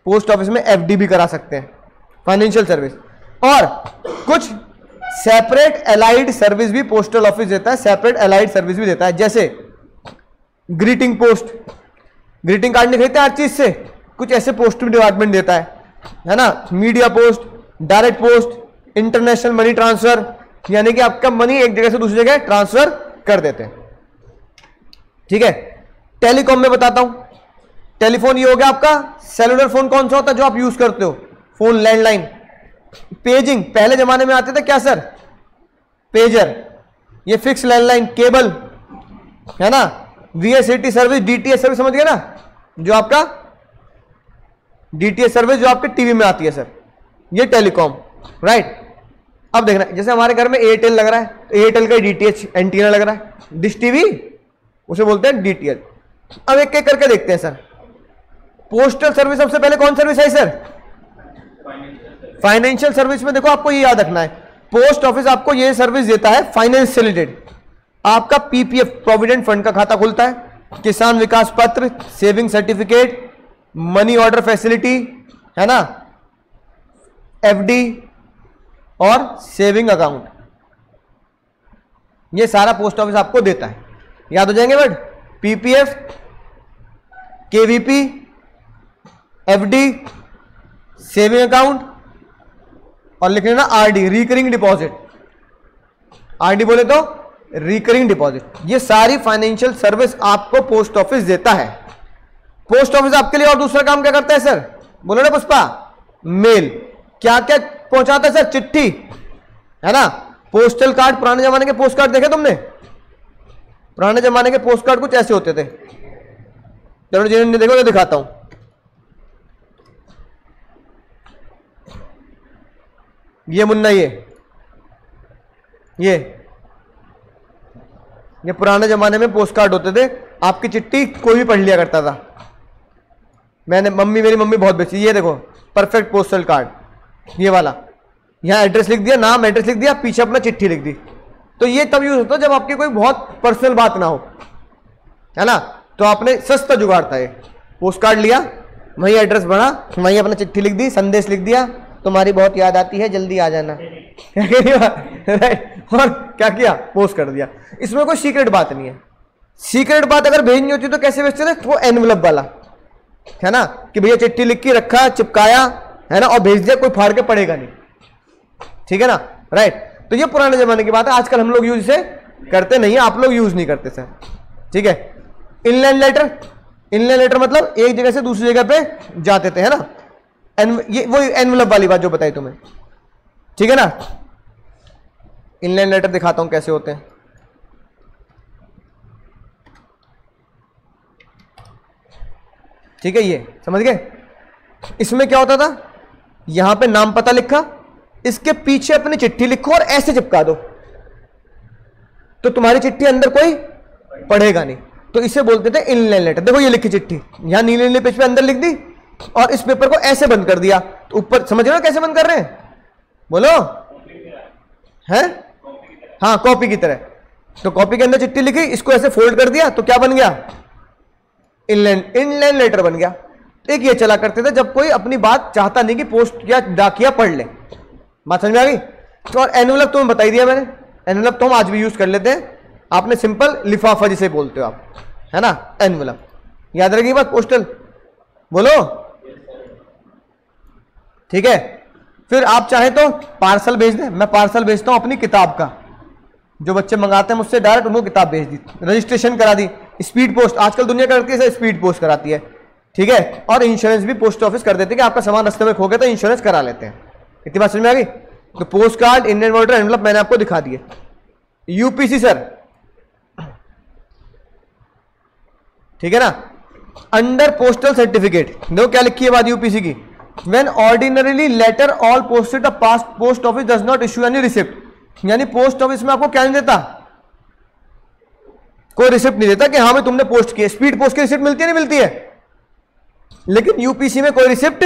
पोस्ट ऑफिस में FD भी करा सकते हैं, फाइनेंशियल सर्विस। और कुछ सेपरेट एलाइड सर्विस भी पोस्टल ऑफिस देता है, सेपरेट एलाइड सर्विस भी देता है, जैसे ग्रीटिंग पोस्ट, ग्रीटिंग कार्ड नहीं खरीदते हर चीज से, कुछ ऐसे पोस्ट डिपार्टमेंट देता है ना। Media post, direct post, international money transfer, यानी कि आपका मनी एक जगह से दूसरी जगह ट्रांसफर कर देते हैं, ठीक है। टेलीकॉम में बताता हूं, टेलीफोन ये हो गया आपका। सेलुलर फोन कौन सा होता है जो आप यूज करते हो? Phone, landline. पेजिंग पहले जमाने में आते थे क्या सर? पेजर, ये फिक्स लैंडलाइन, केबल, है ना, वीएसएटी सर्विस, डीटीएच सर्विस, समझ गए ना, जो आपका डीटीएच सर्विस जो आपके टीवी में आती है सर, ये टेलीकॉम, राइट। अब देखना, जैसे हमारे घर में एयरटेल लग रहा है तो एयरटेल का डीटीएच एंटीना लग रहा है, डिश टीवी उसे बोलते हैं डीटीएच। अब एक एक करके देखते हैं सर। पोस्टल सर्विस सबसे पहले कौन सर्विस है सर? फाइनेंशियल सर्विस में देखो आपको ये याद रखना है, पोस्ट ऑफिस आपको ये सर्विस देता है फाइनेंस से रिलेटेड। आपका पीपीएफ प्रोविडेंट फंड का खाता खुलता है, किसान विकास पत्र, saving certificate, money order facility, है ना, एफडी और सेविंग अकाउंट, ये सारा पोस्ट ऑफिस आपको देता है। याद हो जाएंगे word, PPF, KVP, FD, saving account और लिख लेना आरडी, रिकरिंग डिपॉजिट। आरडी बोले तो रिकरिंग डिपॉजिट। ये सारी फाइनेंशियल सर्विस आपको पोस्ट ऑफिस देता है। पोस्ट ऑफिस आपके लिए और दूसरा काम क्या करता है सर? बोलो ना पुष्पा, मेल। क्या क्या पहुंचाता है सर? चिट्ठी, है ना, पोस्टल कार्ड। पुराने जमाने के पोस्ट कार्ड देखे तुमने? पुराने जमाने के पोस्ट कार्ड कुछ ऐसे होते थे। चलो जिन्होंने देखो तो दिखाता हूं। ये मुन्ना, ये पुराने जमाने में पोस्ट कार्ड होते थे। आपकी चिट्ठी कोई भी पढ़ लिया करता था। मेरी मम्मी बहुत बेची। ये देखो परफेक्ट पोस्टल कार्ड, ये वाला, यहां एड्रेस लिख दिया, नाम एड्रेस लिख दिया, पीछे अपना चिट्ठी लिख दी। तो ये तब यूज होता जब आपकी कोई बहुत पर्सनल बात ना हो, है ना, तो आपने सस्ता जुगाड़ था ये। पोस्ट कार्ड लिया, वहीं एड्रेस भरा, वहीं अपना चिट्ठी लिख दी, संदेश लिख दिया, तुम्हारी बहुत याद आती है, जल्दी आ जाना। और क्या किया? पोस्ट कर दिया। इसमें कोई सीक्रेट बात नहीं है। सीक्रेट बात अगर भेजनी होती तो कैसे भेजते थे? वो एनवलप वाला, है ना, कि भैया चिट्ठी लिख के रखा, चिपकाया, है ना, और भेज दिया, कोई फाड़ के पड़ेगा नहीं। ठीक है ना, राइट। तो ये पुराने जमाने की बात है। आजकल हम लोग यूज इसे करते नहीं है, आप लोग यूज नहीं करते सर। ठीक है। इनलैंड लेटर, इनलैंड लेटर मतलब एक जगह से दूसरी जगह पे जाते थे, है ना, ये वो एनवलप वाली बात जो बताई तुम्हें। ठीक है ना। इनलैंड लेटर दिखाता हूं कैसे होते हैं। ठीक है, ये समझ गए। इसमें क्या होता था? यहां पे नाम पता लिखा, इसके पीछे अपनी चिट्ठी लिखो और ऐसे चिपका दो, तो तुम्हारी चिट्ठी अंदर कोई पढ़ेगा नहीं। तो इसे बोलते थे इनलैंड लेटर। देखो ये लिखी चिट्ठी, यहां नीले नीले पेज पे अंदर लिख दी और इस पेपर को ऐसे बंद कर दिया। तो ऊपर समझ रहे हो कैसे बंद कर रहे हैं? बोलो, है? हाँ, कॉपी की तरह। तो कॉपी के अंदर चिट्ठी लिखी, इसको ऐसे फोल्ड कर दिया, तो क्या बन गया? इनलैंड लेटर बन गया। एक ये चला करते थे जब कोई अपनी बात चाहता नहीं कि पोस्ट या डाकिया पढ़ ले। बात समझ में आ गई? तो और एनवलप तुम्हें बता ही दिया मैंने। एनवलप तो हम आज भी यूज कर लेते हैं। आपने सिंपल लिफाफा जिसे बोलते हो आप, है ना, एनवलप। याद रखिए बात। पोस्टल बोलो, ठीक है। फिर आप चाहे तो पार्सल भेज दें। मैं पार्सल भेजता हूं अपनी किताब का, जो बच्चे मंगाते हैं मुझसे डायरेक्ट उनको किताब भेज दी, रजिस्ट्रेशन करा दी। स्पीड पोस्ट आजकल दुनिया करती है, स्पीड पोस्ट कराती है। ठीक है। और इंश्योरेंस भी पोस्ट ऑफिस कर देते हैं कि आपका सामान रास्ते में खो गया तो इंश्योरेंस करा लेते हैं। इतनी बात समझ में आ गई? तो post card, Indian voter, envelope मैंने आपको दिखा दिए। यूपीसी सर, ठीक है ना, अंडर पोस्टल सर्टिफिकेट। देखो क्या लिखी है बात यूपीसी की। When ordinarily letter all posted, a post office does not issue any receipt. यानी पोस्ट ऑफिस में आपको क्या नहीं देता? कोई रिसिप्ट नहीं देता कि हाँ मैं तुमने पोस्ट किया। स्पीड पोस्ट की रिसिप्ट मिलती है, नहीं मिलती है? लेकिन यूपीसी में कोई रिसिप्ट,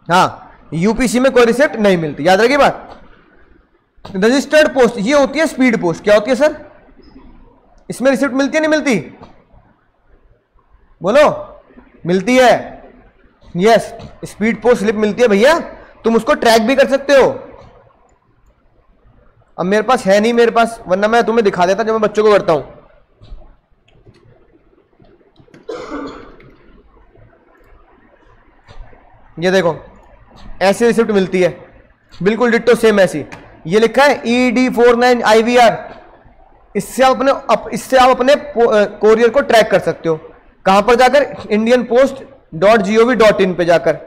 हाँ, यूपीसी में कोई रिसिप्ट नहीं मिलती। याद रखिए बात। रजिस्टर्ड पोस्ट ये होती है स्पीड पोस्ट। क्या होती है सर? इसमें रिसिप्ट मिलती है, नहीं मिलती? बोलो, मिलती है। यस, स्पीड पोस्ट स्लिप मिलती है भैया, तुम उसको ट्रैक भी कर सकते हो। अब मेरे पास है नहीं, मेरे पास, वरना मैं तुम्हें दिखा देता जब मैं बच्चों को करता हूं। ये देखो, ऐसी रिसिप्ट मिलती है, बिल्कुल डिट्टो सेम ऐसी। ये लिखा है ED49 IVR। इससे आप अपने कोरियर को ट्रैक कर सकते हो। कहां पर जाकर? indianpost.gov.in पे जाकर।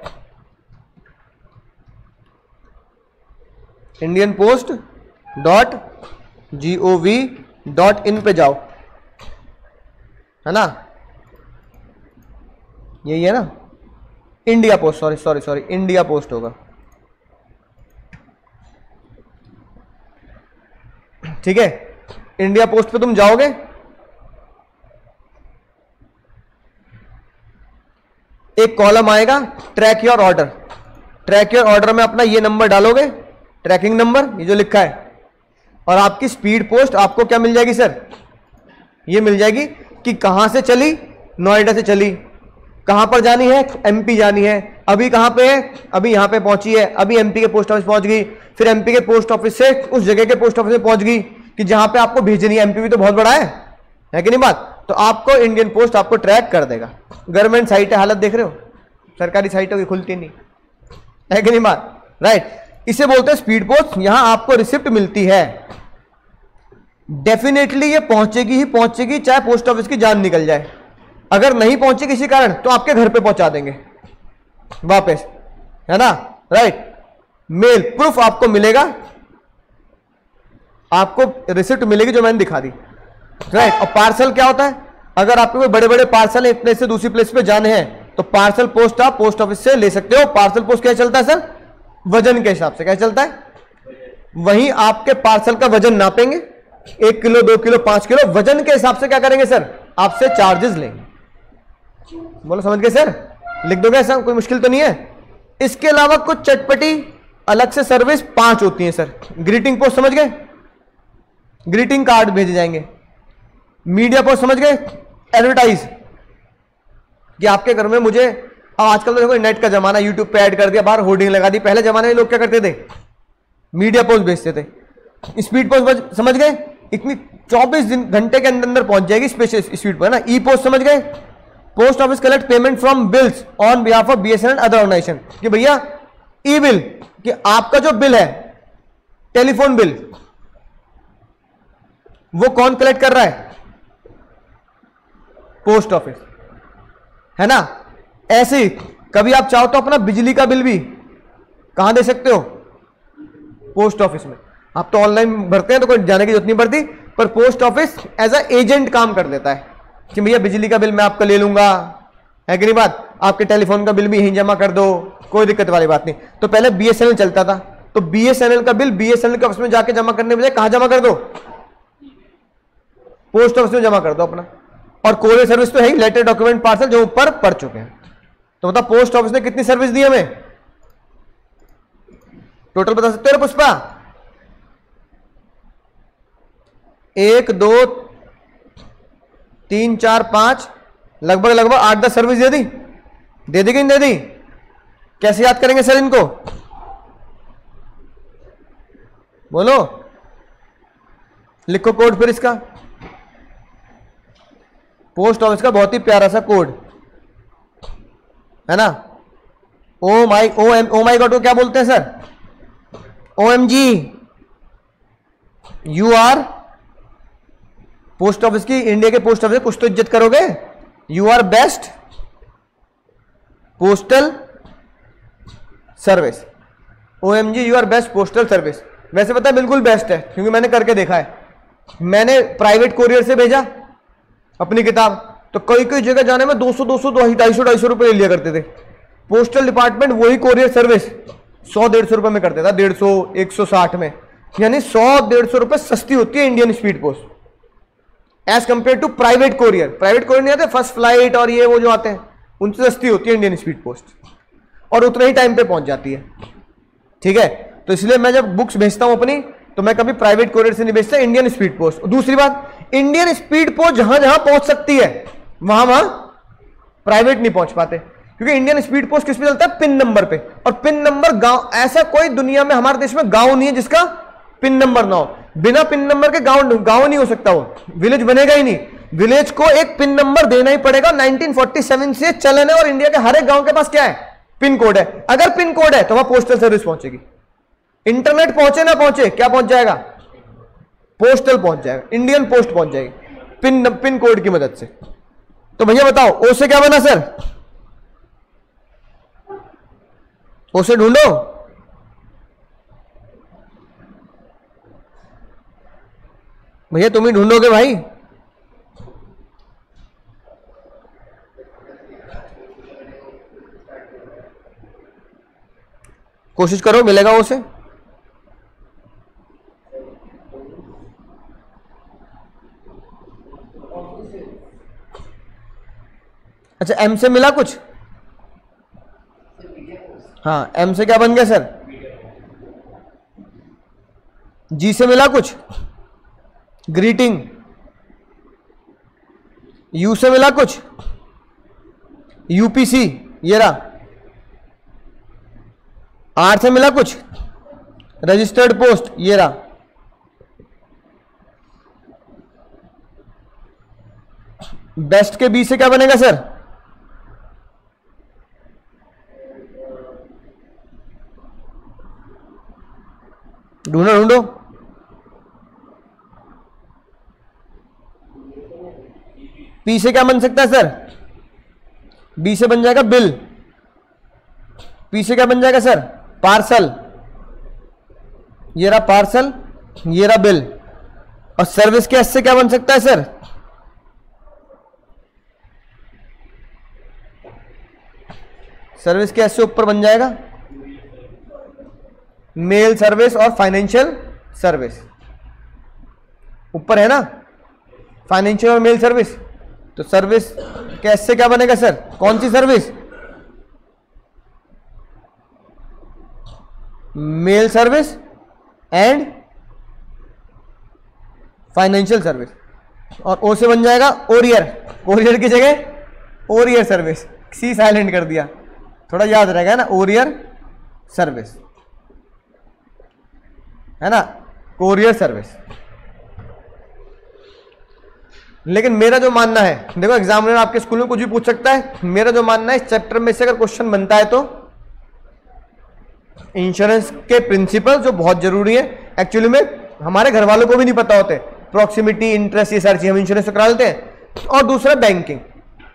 .gov.in पे जाओ, है ना, यही है ना, India post, sorry India post होगा, ठीक है। इंडिया पोस्ट पे तुम जाओगे, एक कॉलम आएगा track your order. Track your order में अपना ये नंबर डालोगे, ट्रैकिंग नंबर, ये जो लिखा है, और आपकी स्पीड पोस्ट आपको क्या मिल जाएगी सर, ये मिल जाएगी कि कहां से चली, नोएडा से चली, कहां पर जानी है, एमपी जानी है, अभी कहां पे है, अभी यहां पे पहुंची है, अभी एमपी के पोस्ट ऑफिस पहुंच गई, फिर एमपी के पोस्ट ऑफिस से उस जगह के पोस्ट ऑफिस में पहुंच गई कि जहां पे आपको भेजनी है। एमपी भी तो बहुत बड़ा है कि नहीं बात, तो आपको इंडियन पोस्ट आपको ट्रैक कर देगा। गवर्नमेंट साइट है, हालत देख रहे हो, सरकारी साइटों की खुलती नहीं है कि नहीं बात, राइट। इसे बोलते हैं स्पीड पोस्ट। यहां आपको रिसिप्ट मिलती है, डेफिनेटली ये पहुंचेगी ही पहुंचेगी, चाहे पोस्ट ऑफिस की जान निकल जाए। अगर नहीं पहुंचे किसी कारण तो आपके घर पे पहुंचा देंगे वापस, है ना, राइट। मेल प्रूफ आपको मिलेगा, आपको रिसिप्ट मिलेगी जो मैंने दिखा दी, राइट। और पार्सल क्या होता है, अगर आपके कोई बड़े बड़े पार्सल एक प्लेस से दूसरी प्लेस पे जाने हैं तो पार्सल पोस्ट आप पोस्ट ऑफिस से ले सकते हो। पार्सल पोस्ट क्या चलता है सर, वजन के हिसाब से क्या चलता है, वहीं आपके पार्सल का वजन नापेंगे, 1 किलो 2 किलो 5 किलो, वजन के हिसाब से क्या करेंगे सर, आपसे चार्जेस लेंगे। बोलो समझ गए सर, लिख दोगे, ऐसा कोई मुश्किल तो नहीं है। इसके अलावा कुछ चटपटी अलग से सर्विस 5 होती है सर। ग्रीटिंग पोस्ट समझ गए, ग्रीटिंग कार्ड भेजे जाएंगे। मीडिया पोस्ट समझ गए, एडवर्टाइज कि आपके घर में मुझे, अब आजकल तो देखो नेट का जमाना, यूट्यूब पे ऐड कर दिया, बाहर होर्डिंग लगा दी। पहले जमाने में लोग क्या करते थे, मीडिया पोस्ट भेजते थे। स्पीड पोस्ट समझ गए, इतनी 24 घंटे के अंदर अंदर पहुंच जाएगी स्पेशल स्पीड पोस्ट, है ना। ई पोस्ट समझ गए, post office collect payment from bills on behalf of BSNL other organisation, कि भैया ई बिल, कि आपका जो बिल है टेलीफोन बिल, वो कौन कलेक्ट कर रहा है, पोस्ट ऑफिस, है ना। ऐसे ही कभी आप चाहो तो अपना बिजली का बिल भी कहां दे सकते हो, पोस्ट ऑफिस में। आप तो ऑनलाइन भरते हैं तो कोई जाने की जरूरत नहीं पड़ती, पर post office as a agent काम कर देता है कि भैया बिजली का बिल मैं आपका ले लूंगा, है कि नहीं बात, आपके टेलीफोन का बिल भी यहीं जमा कर दो, कोई दिक्कत वाली बात नहीं। तो पहले बीएसएनएल चलता था, तो बीएसएनएल का बिल बीएसएनएल के ऑफिस में जाके जमा करने बजाय कहां जमा कर दो, पोस्ट ऑफिस में जमा कर दो अपना। और कोरियर सर्विस तो है ही, लेटर डॉक्यूमेंट पार्सल जो ऊपर पड़ चुके हैं। तो मतलब पोस्ट ऑफिस ने कितनी सर्विस दी हमें, टोटल बता सकते हो पुष्पा, 1 2 3 4 5 लगभग 8-10 सर्विस दे दी कि नहीं दे दी। कैसे याद करेंगे सर इनको, बोलो, लिखो कोड फिर इसका। पोस्ट ऑफिस का बहुत ही प्यारा सा कोड है ना, ओ माई गॉड को क्या बोलते हैं sir, OMG, you are, post office की, इंडिया के पोस्ट ऑफिस कुछ तो इज्जत करोगे, you are best postal service, OMG you are best postal service. वैसे पता है बिल्कुल बेस्ट है, क्योंकि मैंने करके देखा है। मैंने प्राइवेट कोरियर से भेजा अपनी किताब, तो कई कई जगह जाने में 200 250 रुपए ले लिया करते थे। पोस्टल डिपार्टमेंट वही कोरियर सर्विस 100-150 रुपए में करते था, 150 160 में, यानी 100-150 रुपए सस्ती होती है Indian speed post as compare to private courier. Private courier नहीं आते, फर्स्ट फ्लाइट और ये वो जो आते हैं, उनसे सस्ती होती है इंडियन स्पीड पोस्ट, और उतने ही टाइम पे पहुंच जाती है, ठीक है। तो इसलिए मैं जब बुक्स भेजता हूं अपनी, तो मैं कभी प्राइवेट कोरियर से नहीं भेजता, इंडियन स्पीड पोस्ट। दूसरी बात, इंडियन स्पीड पोस्ट जहां जहां पहुंच सकती है वहां वहां प्राइवेट नहीं पहुंच पाते, क्योंकि इंडियन स्पीड पोस्ट किस पे चलता है, पिन नंबर पे। और पिन नंबर गांव, ऐसा कोई दुनिया में हमारे देश में गांव नहीं है जिसका पिन नंबर ना हो। बिना पिन नंबर के गांव नहीं हो सकता, वो विलेज बनेगा ही नहीं। विलेज को एक पिन नंबर देना ही पड़ेगा, 1947 से चलन है, और इंडिया के हर एक गांव के पास क्या है, पिन कोड है। अगर पिन कोड है तो वहां पोस्टल सर्विस पहुंचेगी। इंटरनेट पहुंचे ना पहुंचे, क्या पहुंच जाएगा, पोस्टल पहुंच जाएगा, इंडियन पोस्ट पहुंच जाएगी पिन कोड की मदद से। तो भैया बताओ, ओ से क्या बना सर, ओ से ढूंढो, भैया तुम ही ढूंढोगे भाई। कोशिश करो, मिलेगा वो से। अच्छा, एम से मिला कुछ? हाँ, एम से क्या बन गया सर? जी से मिला कुछ? ग्रीटिंग। यू से मिला कुछ? यूपीसी, ये रहा। आर से मिला कुछ? रजिस्टर्ड पोस्ट, ये रहा। बेस्ट के बी से क्या बनेगा सर? ढूंढो ढूंढो। पी से क्या बन सकता है सर? बी से बन जाएगा बिल। पी से क्या बन जाएगा सर? पार्सल। ये रहा पार्सल, ये रहा बिल। और सर्विस के एस से क्या बन सकता है सर? सर्विस के एस से ऊपर बन जाएगा मेल सर्विस और फाइनेंशियल सर्विस। ऊपर है ना फाइनेंशियल और मेल सर्विस। तो सर्विस कैसे क्या बनेगा सर? कौन सी service? Mail service and financial service. और ओ से बन जाएगा ओरियर। कोरियर की जगह ओरियर सर्विस, सी साइलेंट कर दिया, थोड़ा याद रहेगा ना, ओरियर सर्विस है ना, कोरियर सर्विस। लेकिन मेरा जो मानना है, देखो एग्जामिनर आपके स्कूल में कुछ भी पूछ सकता है, मेरा जो मानना है इस चैप्टर में से अगर क्वेश्चन बनता है तो इंश्योरेंस के प्रिंसिपल जो बहुत जरूरी है, एक्चुअली में हमारे घर वालों को भी नहीं पता होते, प्रॉक्सिमिटी, इंटरेस्ट, ये सारी चीजें हम इंश्योरेंस से करा लेते हैं। और दूसरा बैंकिंग,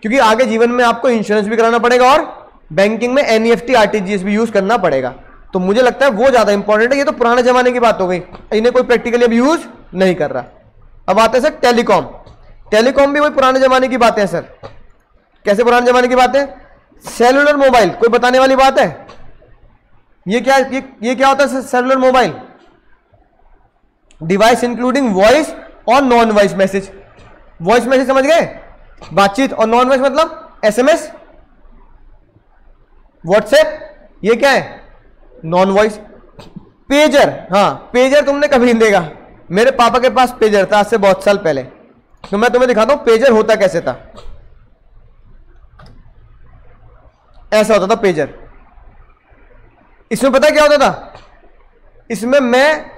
क्योंकि आगे जीवन में आपको इंश्योरेंस भी कराना पड़ेगा और बैंकिंग में एनईएफटी, आरटीजीएस भी यूज करना पड़ेगा। तो मुझे लगता है वो ज्यादा इंपॉर्टेंट है। ये तो पुराने जमाने की बात हो गई, इन्हें कोई प्रैक्टिकली अब यूज नहीं कर रहा। अब आते हैं सर टेलीकॉम। टेलीकॉम भी वही पुराने जमाने की बातें हैं सर। कैसे पुराने जमाने की बातें? सेलुलर मोबाइल, कोई बताने वाली बात है? ये क्या होता है cellular mobile? Device including voice और non voice message. Voice message समझ गए, बातचीत, और नॉन वॉइस मतलब एसएमएस, व्हाट्सएप, ये क्या है? Non voice. पेजर, हाँ पेजर तुमने कभी नहीं देखा, मेरे पापा के पास पेजर था आज से बहुत साल पहले, तो मैं तुम्हें दिखाता हूं पेजर होता कैसे था। ऐसा होता था पेजर। इसमें पता क्या होता था? इसमें मैं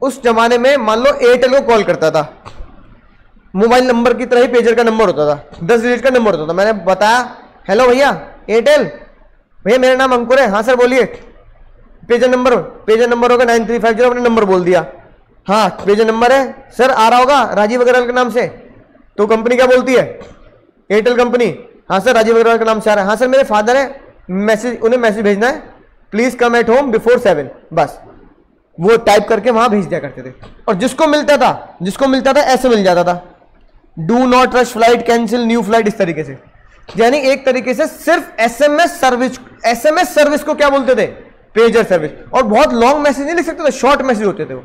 उस जमाने में मान लो एयरटेल को कॉल करता था, मोबाइल नंबर की तरह ही पेजर का नंबर होता था, 10 डिजिट का नंबर होता था। मैंने बताया हेलो भैया एयरटेल, भैया मेरा नाम अंकुर है। हाँ सर बोलिए। पेजर नंबर होगा 9350, अपने नंबर बोल दिया। हाँ पेजर नंबर है सर, आ रहा होगा राजीव अग्रवाल के नाम से। तो कंपनी क्या बोलती है? Airtel company. हाँ सर राजीव अग्रवाल के नाम से आ रहा है। हाँ सर मेरे फादर है, मैसेज, उन्हें मैसेज भेजना है, please come at home before 7। बस वो टाइप करके वहां भेज दिया करते थे। और जिसको मिलता था ऐसे मिल जाता था, do not rush flight, cancel new flight, इस तरीके से। यानी एक तरीके से सिर्फ एसएमएस सर्विस को क्या बोलते थे? Pager service. और बहुत लॉन्ग मैसेज नहीं लिख सकते थे, शॉर्ट मैसेज होते थे वो।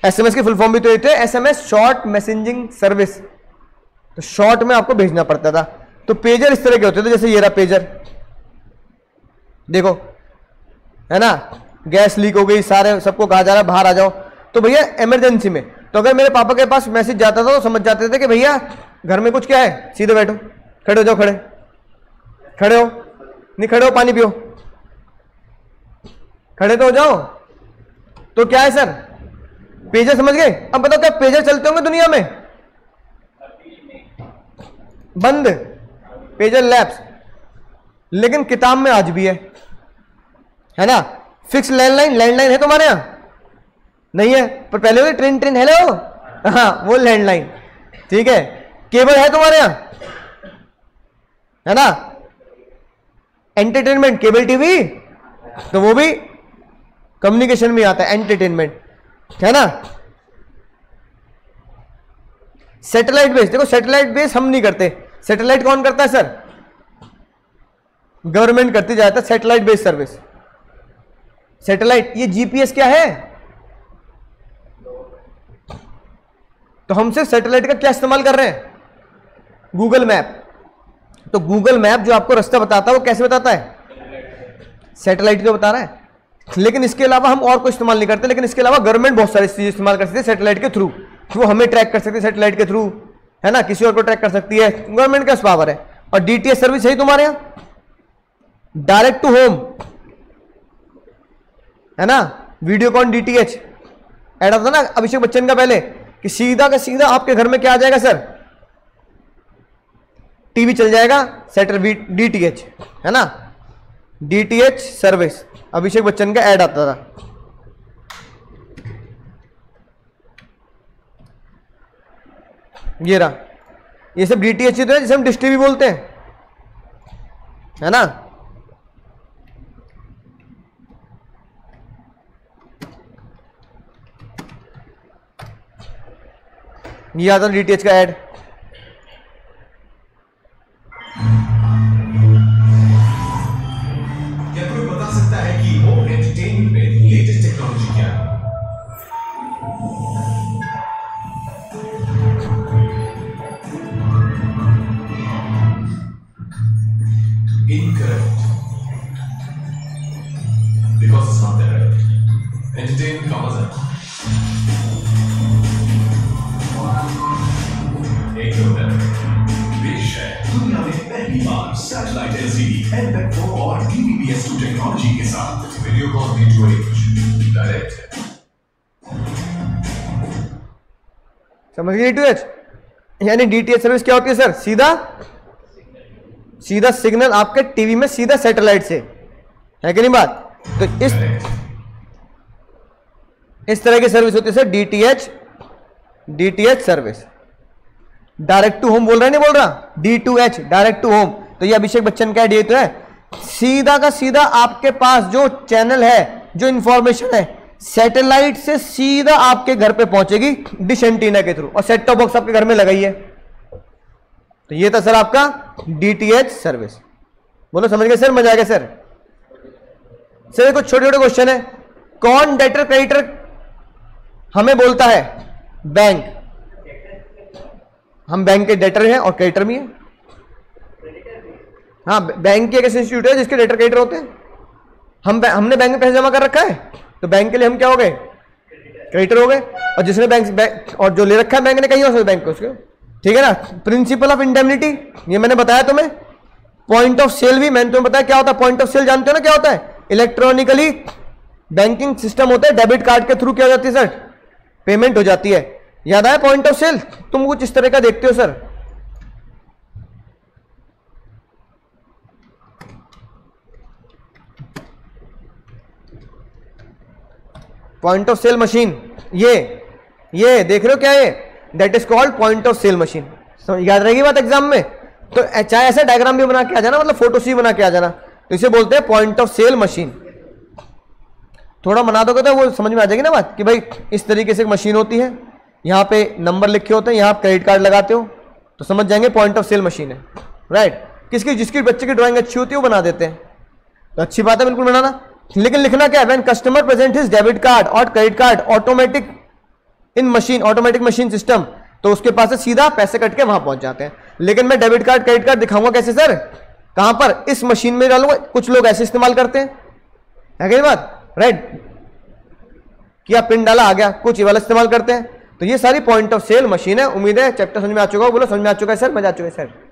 एसएमएस की फुल फॉर्म भी तो थे, एसएमएस शॉर्ट मैसेजिंग सर्विस। तो शॉर्ट में आपको भेजना पड़ता था। तो पेजर इस तरह के होते थे, जैसे ये रहा पेजर, देखो है ना, गैस लीक हो गई, सारे सबको कहा जा रहा है बाहर आ जाओ। तो भैया इमरजेंसी में, तो अगर मेरे पापा के पास मैसेज जाता था तो समझ जाते थे कि भैया घर में कुछ क्या है, सीधे बैठो, खड़े हो जाओ, खड़े हो, नहीं खड़े हो पानी पियो, खड़े तो हो जाओ। तो क्या है सर? पेजर, समझ गए? अब बताओ क्या पेजर चलते होंगे दुनिया में? बंद, पेजर लैप्स। लेकिन किताब में आज भी है ना। फिक्स लैंडलाइन है तुम्हारे यहां? नहीं है, पर पहले वो ट्रेन हेलो, हाँ वो लैंडलाइन, ठीक है। केबल है तुम्हारे यहां? है ना। एंटरटेनमेंट, केबल टीवी, तो वो भी कम्युनिकेशन में आता है, एंटरटेनमेंट, है ना। सैटेलाइट बेस, देखो सैटेलाइट बेस हम नहीं करते, सैटेलाइट कौन करता है सर? गवर्नमेंट करती जाता है सैटेलाइट बेस्ड सर्विस। सैटेलाइट, ये जीपीएस क्या है? तो हम सिर्फ सैटेलाइट का क्या इस्तेमाल कर रहे हैं? Google map. तो गूगल मैप जो आपको रास्ता बताता है वो कैसे बताता है? सैटेलाइट को बता रहा है। लेकिन इसके अलावा हम और कोई इस्तेमाल नहीं करते, लेकिन इसके अलावा गवर्नमेंट बहुत सारी चीजें इस्तेमाल कर सकती है सैटेलाइट के थ्रू। वो हमें ट्रैक कर सकती है सैटेलाइट के थ्रू, है ना, किसी और को ट्रैक कर सकती है, गवर्नमेंट का पावर है। और डीटीएच सर्विस है तुम्हारे यहां, डायरेक्ट टू होम, है ना, वीडियोकॉन डीटीएच ऐड आता ना अभिषेक बच्चन का पहले, कि सीधा का सीधा आपके घर में क्या आ जाएगा सर? टीवी चल जाएगा, सैटेलाइट डीटीएच, है ना, डीटीएच सर्विस, अभिषेक बच्चन का ऐड आता था। ये रहा, ये सब डीटीएच ही तो है जिसे हम डिश टीवी बोलते हैं, है ना। ये आता डीटीएच का ऐड। क्या कोई बता सकता है कि होम एंटरटेनमेंट में लेटेस्ट टेक्नोलॉजी क्या है? Incorrect. Because it's not there. Entertainment का मजा एकदम पेश है दुनिया में पहली बार सैटेलाइट एलसीडी M.4 और DVB-S2 टेक्नोलॉजी के साथ वीडियोकॉन V2H डायरेक्ट। समझ गए D2H? यानी डीटीएच सर्विस क्या होती है सर? सीधा सिग्नल आपके टीवी में सीधा सैटेलाइट से, है कि नहीं बात? तो इस तरह की सर्विस होती है sir DTH service. Direct to home बोल रहा है, नहीं बोल रहा? D2H direct to home. तो ये अभिषेक बच्चन का आइडिया तो है, सीधा का सीधा आपके पास जो चैनल है, जो इंफॉर्मेशन है, सैटेलाइट से सीधा आपके घर पे पहुंचेगी डिश एंटीना के थ्रू, और सेट टॉप बॉक्स आपके घर में लगाई है। तो ये था सर आपका डीटीएच सर्विस। बोलो समझ गए सर? मजा आ गया सर? सर कुछ छोटे छोटे क्वेश्चन है। कौन डेटर क्रेडिटर हमें बोलता है? बैंक। हम बैंक के डेटर हैं और क्रेडिटर भी हैं। हाँ, बैंक की एक ऐसी इंस्टीट्यूट है जिसके डेटर क्रेडिटर होते हैं। हमने बैंक में पैसे जमा कर रखा है, तो बैंक के लिए हम क्या हो गए? क्रेडिटर हो गए। और जिसने बैंक और जो ले रखा है बैंक ने, कहीं और बैंक को, उसके, ठीक है ना। प्रिंसिपल ऑफ इंडेमनिटी ये मैंने बताया तुम्हें। पॉइंट ऑफ सेल भी मैंने तुम्हें बताया क्या होता है। पॉइंट ऑफ सेल जानते हो ना क्या होता है? इलेक्ट्रॉनिकली बैंकिंग सिस्टम होता है, डेबिट कार्ड के थ्रू क्या हो जाती है सर? पेमेंट हो जाती है। याद आया पॉइंट ऑफ सेल? तुम कुछ इस तरह का देखते हो sir. Point of sale machine, ये देख रहे हो क्या? ये that is called point of sale machine. याद रहेगी बात एग्जाम में? तो चाहे ऐसा डायग्राम भी बना के आ जाना, मतलब फोटो सी बना के आ जाना, तो इसे बोलते हैं पॉइंट ऑफ सेल मशीन। थोड़ा बना दोगे तो वो समझ में आ जाएगी ना बात, कि भाई इस तरीके से एक मशीन होती है, यहाँ पे नंबर लिखे होते हैं, यहाँ आप क्रेडिट कार्ड लगाते हो, तो समझ जाएंगे पॉइंट ऑफ सेल मशीन है, राइट। जिसकी बच्चे की ड्राइंग अच्छी होती है वो बना देते हैं, तो अच्छी बात है बिल्कुल बनाना। लेकिन लिखना क्या है? When customer present his debit card और credit card automatic machine system, तो उसके पास से सीधा पैसे कट के वहां पहुंच जाते हैं। लेकिन मैं डेबिट कार्ड क्रेडिट कार्ड दिखाऊंगा कैसे सर? कहां पर? इस मशीन में डालूंगा। कुछ लोग ऐसे इस्तेमाल करते हैं, है क्या बात? राइट, किया पिन डाला आ गया, कुछ ये वाला इस्तेमाल करते हैं। तो ये सारी पॉइंट ऑफ सेल मशीन है। उम्मीद है चैप्टर समझ में आ चुका हो। बोलो समझ में आ चुका है सर? मजा आ चुका है सर?